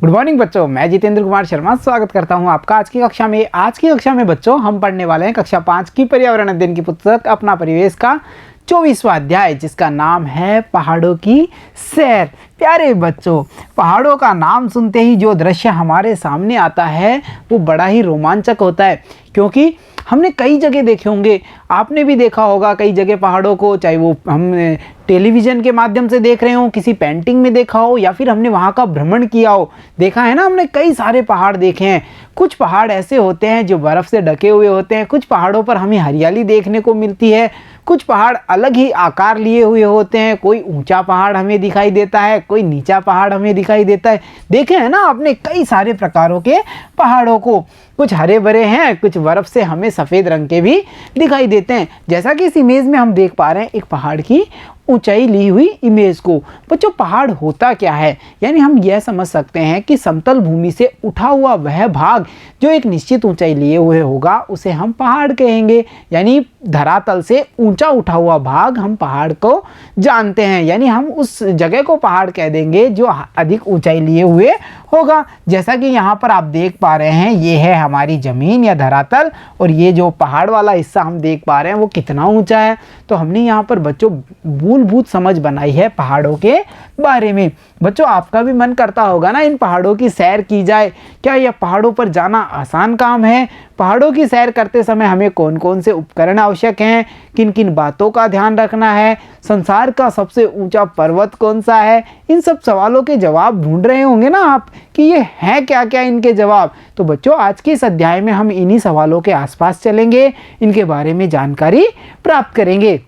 Good morning बच्चों, मैं जितेंद्र कुमार शर्मा स्वागत करता हूं आपका आज की कक्षा में। आज की कक्षा में बच्चों हम पढ़ने वाले हैं कक्षा 5 की पर्यावरण अध्ययन की पुस्तक अपना परिवेश का 24वां अध्याय, जिसका नाम है पहाड़ों की सैर। प्यारे बच्चों, पहाड़ों का नाम सुनते ही जो दृश्य हमारे सामने आता है वो बड़ा ही रोमांचक होता है, क्योंकि हमने कई जगह देखे होंगे, आपने भी देखा होगा कई जगह पहाड़ों को, चाहे वो हम टेलीविज़न के माध्यम से देख रहे हो, किसी पेंटिंग में देखा हो, या फिर हमने वहाँ का भ्रमण किया हो। देखा है ना, हमने कई सारे पहाड़ देखे हैं। कुछ पहाड़ ऐसे होते हैं जो बर्फ़ से ढके हुए होते हैं, कुछ पहाड़ों पर हमें हरियाली देखने को मिलती है, कुछ पहाड़ अलग ही आकार लिए हुए होते हैं। कोई ऊंचा पहाड़ हमें दिखाई देता है, कोई नीचा पहाड़ हमें दिखाई देता है। देखे हैं ना आपने कई सारे प्रकारों के पहाड़ों को, कुछ हरे भरे हैं, कुछ बर्फ़ से हमें सफ़ेद रंग के भी दिखाई देते हैं। जैसा कि इस इमेज में हम देख पा रहे हैं एक पहाड़ की ऊंचाई ली हुई इमेज को। बच्चों, पहाड़ होता क्या है? यानी हम यह समझ सकते हैं कि समतल भूमि से उठा हुआ वह भाग जो एक निश्चित ऊंचाई लिए हुए होगा उसे हम पहाड़ कहेंगे। यानी धरातल से ऊंचा उठा हुआ भाग हम पहाड़ को जानते हैं, यानी हम उस जगह को पहाड़ कह देंगे जो अधिक ऊंचाई लिए हुए होगा। जैसा कि यहाँ पर आप देख पा रहे हैं, ये है हमारी ज़मीन या धरातल, और ये जो पहाड़ वाला हिस्सा हम देख पा रहे हैं वो कितना ऊंचा है। तो हमने यहाँ पर बच्चों मूलभूत समझ बनाई है पहाड़ों के बारे में। बच्चों, आपका भी मन करता होगा ना इन पहाड़ों की सैर की जाए। क्या यह पहाड़ों पर जाना आसान काम है? पहाड़ों की सैर करते समय हमें कौन कौन से उपकरण आवश्यक हैं, किन किन बातों का ध्यान रखना है, संसार का सबसे ऊंचा पर्वत कौन सा है? इन सब सवालों के जवाब ढूंढ रहे होंगे ना आप कि ये हैं क्या क्या इनके जवाब। तो बच्चों, आज के इस अध्याय में हम इन्हीं सवालों के आसपास चलेंगे, इनके बारे में जानकारी प्राप्त करेंगे।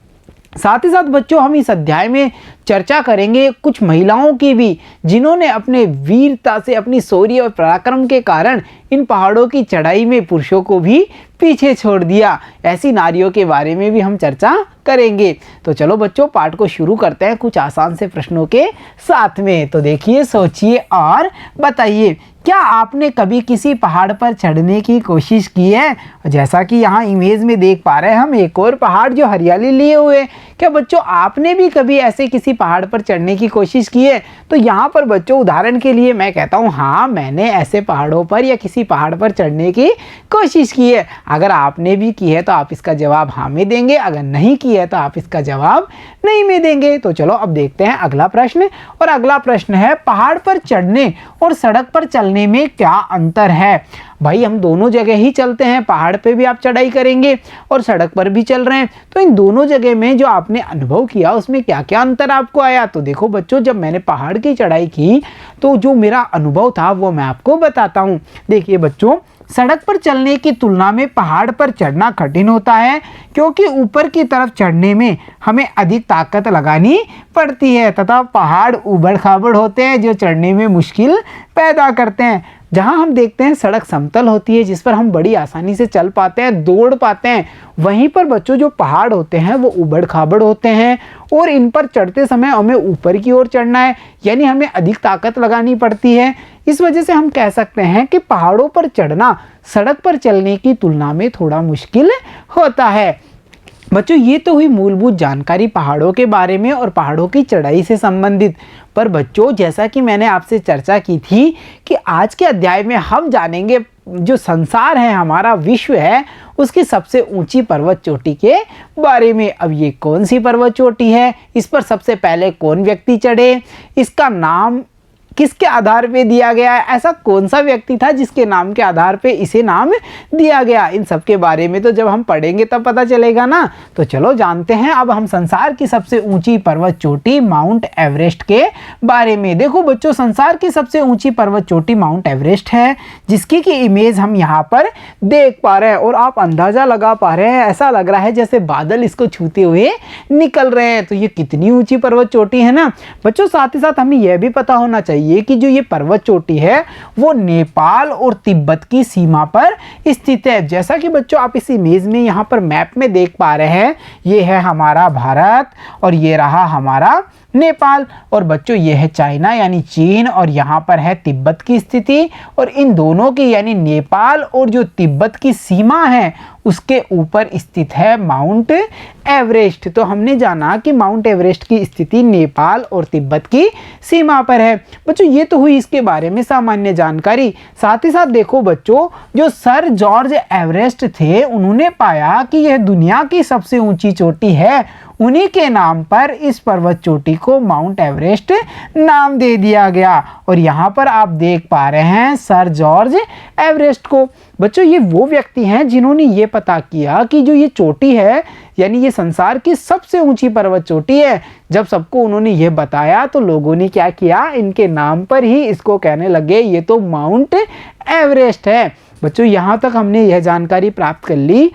साथ ही साथ बच्चों, हम इस अध्याय में चर्चा करेंगे कुछ महिलाओं की भी, जिन्होंने अपने वीरता से, अपनी शौर्य और पराक्रम के कारण इन पहाड़ों की चढ़ाई में पुरुषों को भी पीछे छोड़ दिया। ऐसी नारियों के बारे में भी हम चर्चा करेंगे। तो चलो बच्चों, पाठ को शुरू करते हैं कुछ आसान से प्रश्नों के साथ में। तो देखिए, सोचिए और बताइए, क्या आपने कभी किसी पहाड़ पर चढ़ने की कोशिश की है? जैसा कि यहाँ इमेज में देख पा रहे हैं हम एक और पहाड़ जो हरियाली लिए हुए। क्या बच्चों, आपने भी कभी ऐसे किसी पहाड़ पर चढ़ने की कोशिश की है? तो यहाँ पर बच्चों, उदाहरण के लिए मैं कहता हूँ, हाँ, मैंने ऐसे पहाड़ों पर या किसी पहाड़ पर चढ़ने की कोशिश की है। अगर आपने भी की है तो आप इसका जवाब हाँ में देंगे, अगर नहीं की है तो आप इसका जवाब नहीं में देंगे। तो चलो अब देखते हैं अगला प्रश्न। और अगला प्रश्न है, पहाड़ पर चढ़ने और सड़क पर चलने में क्या अंतर है? भाई, हम दोनों जगह ही चलते हैं, पहाड़ पे भी आप चढ़ाई करेंगे और सड़क पर भी चल रहे हैं। तो इन दोनों जगह में जो आपने अनुभव किया उसमें क्या क्या अंतर आपको आया? तो देखो बच्चों, जब मैंने पहाड़ की चढ़ाई की तो जो मेरा अनुभव था वो मैं आपको बताता हूँ। देखिए बच्चों, सड़क पर चलने की तुलना में पहाड़ पर चढ़ना कठिन होता है, क्योंकि ऊपर की तरफ चढ़ने में हमें अधिक ताकत लगानी पड़ती है तथा पहाड़ ऊबड़ खाबड़ होते हैं जो चढ़ने में मुश्किल पैदा करते हैं। जहां हम देखते हैं सड़क समतल होती है जिस पर हम बड़ी आसानी से चल पाते हैं, दौड़ पाते हैं, वहीं पर बच्चों जो पहाड़ होते हैं वो ऊबड़ खाबड़ होते हैं और इन पर चढ़ते समय हमें ऊपर की ओर चढ़ना है, यानी हमें अधिक ताकत लगानी पड़ती है। इस वजह से हम कह सकते हैं कि पहाड़ों पर चढ़ना सड़क पर चलने की तुलना में थोड़ा मुश्किल होता है। बच्चों, ये तो हुई मूलभूत जानकारी पहाड़ों के बारे में और पहाड़ों की चढ़ाई से संबंधित। पर बच्चों, जैसा कि मैंने आपसे चर्चा की थी कि आज के अध्याय में हम जानेंगे जो संसार है, हमारा विश्व है, उसकी सबसे ऊंची पर्वत चोटी के बारे में। अब ये कौन सी पर्वत चोटी है? इस पर सबसे पहले कौन व्यक्ति चढ़े? इसका नाम किसके आधार पे दिया गया है? ऐसा कौन सा व्यक्ति था जिसके नाम के आधार पे इसे नाम दिया गया? इन सब के बारे में तो जब हम पढ़ेंगे तब पता चलेगा ना। तो चलो जानते हैं अब हम संसार की सबसे ऊंची पर्वत चोटी माउंट एवरेस्ट के बारे में। देखो बच्चों, संसार की सबसे ऊंची पर्वत चोटी माउंट एवरेस्ट है, जिसकी की इमेज हम यहाँ पर देख पा रहे हैं और आप अंदाजा लगा पा रहे हैं, ऐसा लग रहा है जैसे बादल इसको छूते हुए निकल रहे हैं। तो ये कितनी ऊंची पर्वत चोटी है ना बच्चों। साथ ही साथ हमें यह भी पता होना चाहिए कि जो ये पर्वत चोटी है वो नेपाल और तिब्बत की सीमा पर स्थित है। जैसा कि बच्चों आप इस इमेज में यहाँ पर मैप में देख पा रहे हैं, ये है हमारा भारत और ये रहा हमारा नेपाल। और बच्चों ये है चाइना यानी चीन, और यहाँ पर है तिब्बत की स्थिति। और इन दोनों की यानी नेपाल और जो तिब्बत की सीमा है उसके ऊपर स्थित है माउंट एवरेस्ट। तो हमने जाना कि माउंट एवरेस्ट की स्थिति नेपाल और तिब्बत की सीमा पर है। बच्चों ये तो हुई इसके बारे में सामान्य जानकारी। साथ ही साथ देखो बच्चों, जो सर जॉर्ज एवरेस्ट थे उन्होंने पाया कि यह दुनिया की सबसे ऊंची चोटी है। उन्हीं के नाम पर इस पर्वत चोटी को माउंट एवरेस्ट नाम दे दिया गया। और यहाँ पर आप देख पा रहे हैं सर जॉर्ज एवरेस्ट को। बच्चों ये वो व्यक्ति हैं जिन्होंने ये पता किया कि जो ये चोटी है यानी ये संसार की सबसे ऊंची पर्वत चोटी है। जब सबको उन्होंने ये बताया तो लोगों ने क्या किया, इनके नाम पर ही इसको कहने लगे ये तो माउंट एवरेस्ट है। बच्चों यहाँ तक हमने यह जानकारी प्राप्त कर ली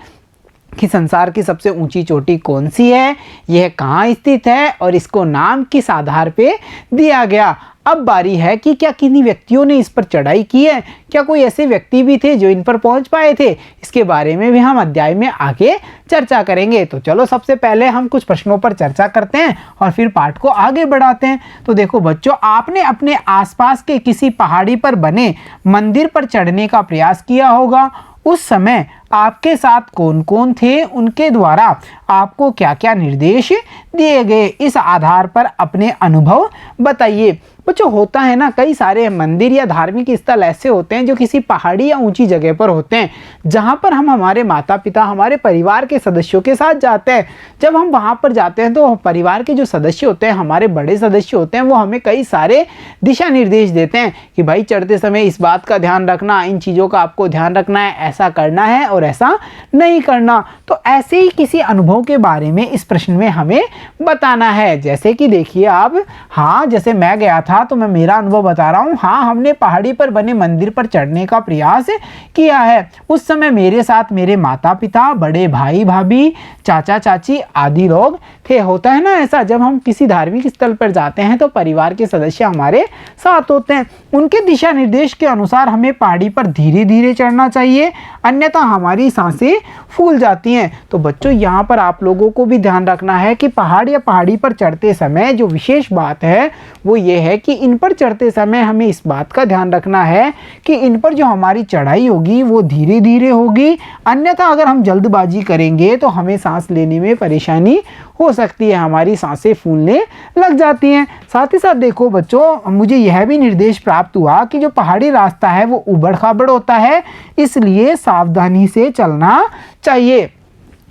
कि संसार की सबसे ऊंची चोटी कौन सी है, यह कहाँ स्थित है और इसको नाम किस आधार पे दिया गया। अब बारी है कि क्या किन्हीं व्यक्तियों ने इस पर चढ़ाई की है, क्या कोई ऐसे व्यक्ति भी थे जो इन पर पहुंच पाए थे। इसके बारे में भी हम अध्याय में आगे चर्चा करेंगे। तो चलो सबसे पहले हम कुछ प्रश्नों पर चर्चा करते हैं और फिर पाठ को आगे बढ़ाते हैं। तो देखो बच्चों, आपने अपने आसपास के किसी पहाड़ी पर बने मंदिर पर चढ़ने का प्रयास किया होगा। उस समय आपके साथ कौन कौन थे, उनके द्वारा आपको क्या क्या निर्देश दिए गए, इस आधार पर अपने अनुभव बताइए। बच्चों होता है ना, कई सारे मंदिर या धार्मिक स्थल ऐसे होते हैं जो किसी पहाड़ी या ऊंची जगह पर होते हैं, जहां पर हम हमारे माता पिता, हमारे परिवार के सदस्यों के साथ जाते हैं। जब हम वहां पर जाते हैं तो परिवार के जो सदस्य होते हैं, हमारे बड़े सदस्य होते हैं, वो हमें कई सारे दिशा निर्देश देते हैं कि भाई चढ़ते समय इस बात का ध्यान रखना, इन चीज़ों का आपको ध्यान रखना है, ऐसा करना है और ऐसा नहीं करना। तो ऐसे ही किसी अनुभव के बारे में इस प्रश्न में हमें बताना है। जैसे कि देखिए आप, हाँ जैसे मैं गया था तो मैं मेरा अनुभव बता रहा हूँ। हाँ, हमने पहाड़ी पर बने मंदिर पर चढ़ने का प्रयास किया है। उस समय मेरे साथ मेरे माता पिता, बड़े भाई भाभी, चाचा चाची आदि लोग थे। होता है ना ऐसा, जब हम किसी धार्मिक स्थल पर जाते हैं तो परिवार के सदस्य हमारे साथ होते हैं। उनके दिशा निर्देश के अनुसार हमें पहाड़ी पर धीरे धीरे चढ़ना चाहिए, अन्यथा हमारी सांसें फूल जाती हैं। तो बच्चों यहाँ पर आप लोगों को भी ध्यान रखना है कि पहाड़ या पहाड़ी पर चढ़ते समय जो विशेष बात है वो ये है कि इन पर चढ़ते समय हमें इस बात का ध्यान रखना है कि इन पर जो हमारी चढ़ाई होगी वो धीरे धीरे होगी, अन्यथा अगर हम जल्दबाजी करेंगे तो हमें सांस लेने में परेशानी हो सकती है, हमारी सांसें फूलने लग जाती हैं। साथ ही साथ देखो बच्चों, मुझे यह भी निर्देश प्राप्त हुआ कि जो पहाड़ी रास्ता है वो उबड़ खाबड़ होता है, इसलिए सावधानी से चलना चाहिए,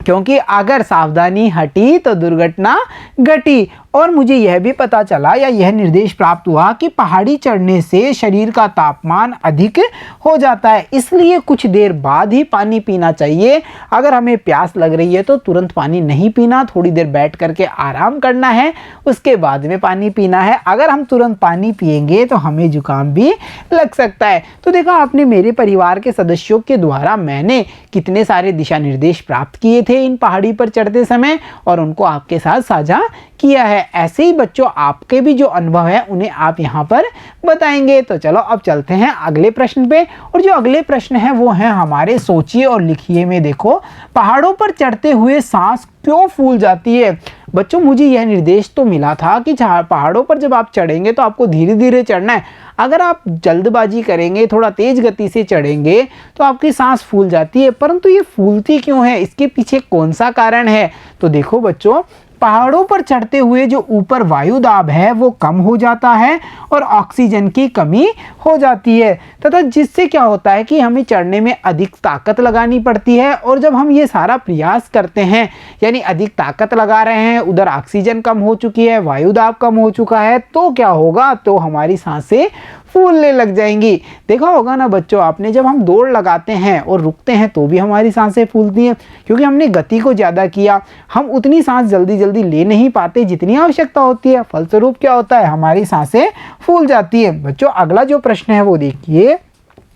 क्योंकि अगर सावधानी हटी तो दुर्घटना घटी। और मुझे यह भी पता चला या यह निर्देश प्राप्त हुआ कि पहाड़ी चढ़ने से शरीर का तापमान अधिक हो जाता है, इसलिए कुछ देर बाद ही पानी पीना चाहिए। अगर हमें प्यास लग रही है तो तुरंत पानी नहीं पीना, थोड़ी देर बैठ करके आराम करना है, उसके बाद में पानी पीना है। अगर हम तुरंत पानी पिएंगे तो हमें जुकाम भी लग सकता है। तो देखो आपने मेरे परिवार के सदस्यों के द्वारा मैंने कितने सारे दिशा निर्देश प्राप्त किए थे इन पहाड़ी पर चढ़ते समय और उनको आपके साथ साझा किया है। ऐसे ही बच्चों आपके भी जो अनुभव है उन्हें आप यहाँ पर बताएंगे। तो चलो अब चलते हैं अगले प्रश्न पे, और जो अगले प्रश्न है वो है हमारे सोचिए और लिखिए में। देखो, पहाड़ों पर चढ़ते हुए सांस क्यों फूल जाती है। बच्चों मुझे यह निर्देश तो मिला था कि पहाड़ों पर जब आप चढ़ेंगे तो आपको धीरे धीरे चढ़ना है। अगर आप जल्दबाजी करेंगे, थोड़ा तेज गति से चढ़ेंगे तो आपकी सांस फूल जाती है, परंतु ये फूलती क्यों है, इसके पीछे कौन सा कारण है। तो देखो बच्चों, पहाड़ों पर चढ़ते हुए जो ऊपर वायु दाब है वो कम हो जाता है और ऑक्सीजन की कमी हो जाती है, तथा जिससे क्या होता है कि हमें चढ़ने में अधिक ताकत लगानी पड़ती है। और जब हम ये सारा प्रयास करते हैं यानी अधिक ताकत लगा रहे हैं, उधर ऑक्सीजन कम हो चुकी है, वायु दाब कम हो चुका है, तो क्या होगा, तो हमारी सांसें फूलने लग जाएंगी। देखा होगा ना बच्चों आपने, जब हम दौड़ लगाते हैं और रुकते हैं तो भी हमारी सांसें फूलती हैं, क्योंकि हमने गति को ज़्यादा किया, हम उतनी सांस जल्दी जल्दी ले नहीं पाते जितनी आवश्यकता होती है, फलस्वरूप क्या होता है, हमारी सांसें फूल जाती है। बच्चों अगला जो प्रश्न है वो देखिए,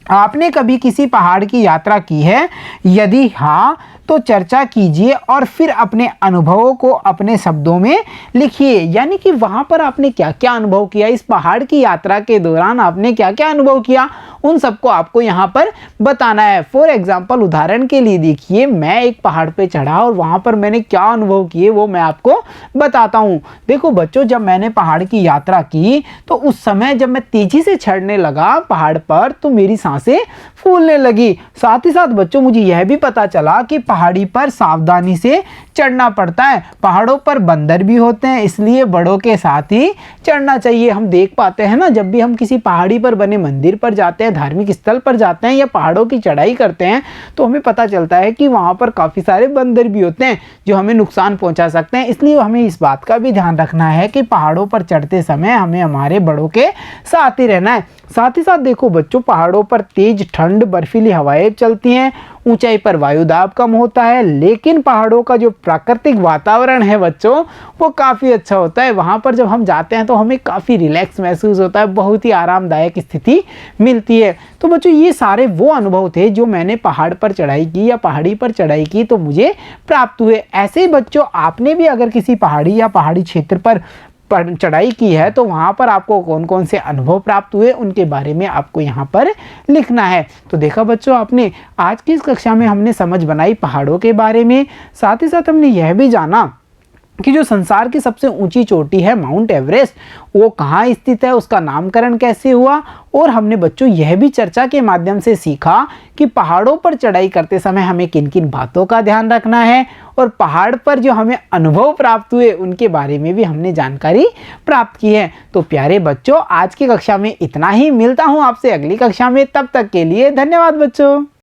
आपने कभी किसी पहाड़ की यात्रा की है? यदि हाँ, तो चर्चा कीजिए और फिर अपने अनुभवों को अपने शब्दों में लिखिए। यानी कि वहाँ पर आपने क्या क्या अनुभव किया, इस पहाड़ की यात्रा के दौरान आपने क्या क्या अनुभव किया, उन सबको आपको यहाँ पर बताना है। फॉर एग्जाम्पल, उदाहरण के लिए देखिए, मैं एक पहाड़ पे चढ़ा और वहाँ पर मैंने क्या अनुभव किए वो मैं आपको बताता हूँ। देखो बच्चों, जब मैंने पहाड़ की यात्रा की तो उस समय जब मैं तेजी से चढ़ने लगा पहाड़ पर तो मेरी सांसें फूलने लगी। साथ ही साथ बच्चों, मुझे यह भी पता चला कि पहाड़ी पर सावधानी से चढ़ना पड़ता है। पहाड़ों पर बंदर भी होते हैं, इसलिए बड़ों के साथ ही चढ़ना चाहिए। हम देख पाते हैं ना, जब भी हम किसी पहाड़ी पर बने मंदिर पर जाते हैं, धार्मिक स्थल पर जाते हैं या पहाड़ों की चढ़ाई करते हैं, तो हमें पता चलता है कि वहाँ पर काफ़ी सारे बंदर भी होते हैं जो हमें नुकसान पहुँचा सकते हैं। इसलिए हमें इस बात का भी ध्यान रखना है कि पहाड़ों पर चढ़ते समय हमें हमारे बड़ों के साथ ही रहना है। साथ ही साथ देखो बच्चों, पहाड़ों पर तेज ठंड बर्फीली हवाएं चलती हैं, ऊंचाई पर वायु दाब कम होता है, लेकिन पहाड़ों का जो प्राकृतिक वातावरण है बच्चों, वो काफ़ी अच्छा होता है। वहाँ पर जब हम जाते हैं तो हमें काफ़ी रिलैक्स महसूस होता है, बहुत ही आरामदायक स्थिति मिलती है। तो बच्चों, ये सारे वो अनुभव थे जो मैंने पहाड़ पर चढ़ाई की या पहाड़ी पर चढ़ाई की तो मुझे प्राप्त हुए। ऐसे ही बच्चों, आपने भी अगर किसी पहाड़ी या पहाड़ी क्षेत्र पर चढ़ाई की है तो वहाँ पर आपको कौन कौन से अनुभव प्राप्त हुए उनके बारे में आपको यहाँ पर लिखना है। तो देखा बच्चों, आपने आज की इस कक्षा में हमने समझ बनाई पहाड़ों के बारे में। साथ ही साथ हमने यह भी जाना कि जो संसार की सबसे ऊंची चोटी है माउंट एवरेस्ट, वो कहाँ स्थित है, उसका नामकरण कैसे हुआ। और हमने बच्चों यह भी चर्चा के माध्यम से सीखा कि पहाड़ों पर चढ़ाई करते समय हमें किन किन बातों का ध्यान रखना है, और पहाड़ पर जो हमें अनुभव प्राप्त हुए उनके बारे में भी हमने जानकारी प्राप्त की है। तो प्यारे बच्चों, आज की कक्षा में इतना ही। मिलता हूँ आपसे अगली कक्षा में, तब तक के लिए धन्यवाद बच्चों।